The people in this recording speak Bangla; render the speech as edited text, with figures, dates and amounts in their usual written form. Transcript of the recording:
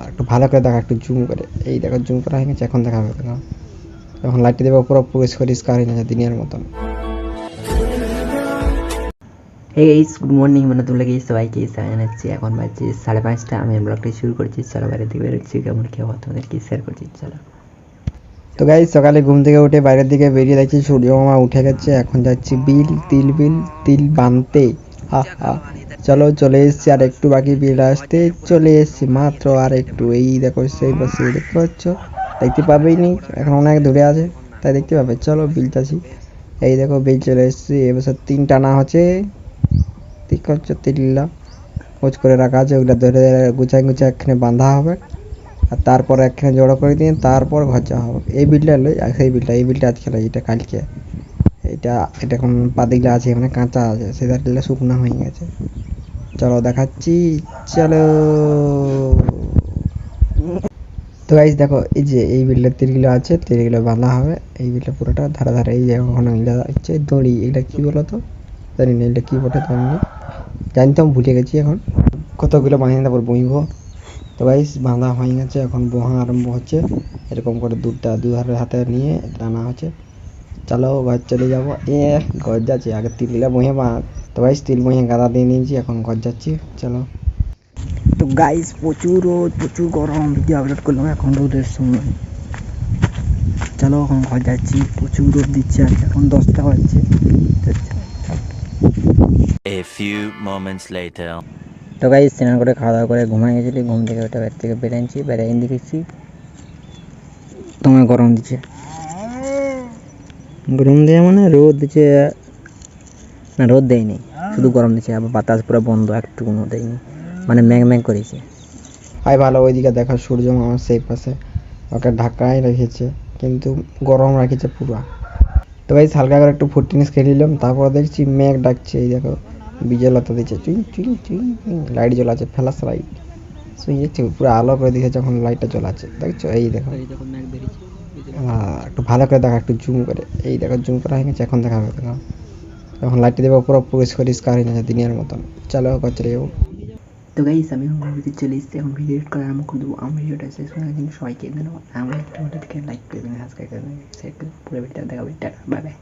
একটু ভালো করে দেখা, একটু জুম করে। এই দেখো জুম করা হয়ে গেছে, এখন দেখা হবে। দেখো যখন লাইটটা দেবো পুরো পরিষ্কার হয়ে যাচ্ছে দিনের মতন। এই গাইস গুড মর্নিং, মানে তোমরা কি সবাইকে জানাচ্ছি। এখন বাজছে 5:30। আমি ব্লগটি শুরু করছি। চলো বাইরে থেকে বেরোচ্ছি, কেমন কি হওয়া তোমাদেরকে শেয়ার করছি। চলো। তো গাইস সকালে ঘুম থেকে উঠে বাইরের দিকে বেরিয়ে দেখছি সূর্য মামা উঠে গেছে। এখন যাচ্ছি তিল বানতে। চলো চলে এসছি, আর একটু বাকি বিল আসতে চলে এসছি মাত্র আর একটু। এই দেখো সেই বসে দেখতে পাচ্ছ, দেখতে পাবেই নি, এখন অনেক দূরে আছে তাই দেখতে পাবে। চলো বিল চাষি, এই দেখো বিল চলে এসছি। এবছর 3 টানা হচ্ছে, ঠিক করছো তিল্লা কোচ করে রাখা আছে, ওগুলো ধরে গুছাই এখানে বাঁধা হবে, আর তারপর একখানে জড়ো করে দিয়ে তারপর ঘর যাওয়া হবে। এই বিলটা লই, আর সেই বিলটা, এই বিলটা আজকে লই, এটা কালকে। এটা এটা এখন পাতিগুলো আছে, মানে কাঁচা আছে, সেটা শুকনো হয়ে গেছে। চলো দেখাচ্ছি, চলো। তো গাইস দেখো, এই যে এই বিলটা তীরগুলো আছে, তীরগুলো বাঁধা হবে। এই বিলটা পুরোটা ধারে ধারে, এই যে ওখানে হচ্ছে দড়ি, এটা কি বলো তো জানি না, এটা কি বটে জানি না, জানতাম ভুলে গেছি। এখন কতগুলো বাঁধিয়ে তারপর বইব। তো গাইস বাঁধা হয়ে গেছে, এখন বোহা আরম্ভ হচ্ছে। এরকম করে দুধারে হাতে নিয়ে টানা হচ্ছে। চলো ঘর চলে যাবো। ঘর যাচ্ছি, আগে তিলগুলো বহে বাঁধ। তো গাইস তিল বহে গাদা দিয়ে নিয়েছি, এখন ঘর যাচ্ছি। চলো। তো গাইস প্রচুর রোদ, প্রচুর গরম, ভিডিও আপলোড করলাম এখন রোদের সময়। চলো এখন ঘর যাচ্ছি, প্রচুর রোদ দিচ্ছে। আর এখন 10টা বাজছে। A few moments later. তো গাইস স্নান করে খাওয়া দাওয়া করে ঘুমাই গেছিলি, ঘুম থেকে ওটা বাইরে থেকে বেরিয়েছি, বেরিয়ে দেখেছি তোমার গরম দিচ্ছে। গরম দেয় মানে রোদ দিচ্ছে না, রোদ দেয়নি, শুধু গরম দিচ্ছে। আবার বাতাস পুরো বন্ধ, একটু কোনো দেয়নি, মানে ম্যাং করেছে। হাই ভালো, ওইদিকে দেখো সূর্য মামা সেই পাশে, ওকে ঢাকায় রেখেছে কিন্তু গরম রাখেছে পুরো। তো ভাই হালকা করে একটু ফুটনিস খেয়ে নিলাম, তারপর দেখছি মেঘ ডাকছে। এই দেখো বিজলতা দিচ্ছে, চুই চুই চুই, লাইট জ্বলাচ্ছে, ফ্ল্যাশ লাইট শুয়েছে পুরো আলো করে দিয়েছে যখন লাইটটা জ্বলাচ্ছে, দেখছো? এই দেখো একটু ভালো করে দেখা, একটু জুম করে। এই দেখো জুম করা হয়ে গেছে, এখন দেখা হবে। দেখো যখন লাইটটা দেবো পুরো পরিষ্কার হয়ে যাচ্ছে দিনের মতন। চলো ঘর চলে যাবো। তো গাইস আমি এখন ভিডিওতে চলে এসেছি, এখন ভিডিও এডিট করা আরম্ভ করে দেবো। আমার ভিডিওটা শেষ করার জন্য সবাইকে ধন্যবাদ। আমার একটা লাইক করে দেবেন, সাবস্ক্রাইব করে দেবেন, পুরো ভিডিওটা দেখাবে। Tata, bye bye.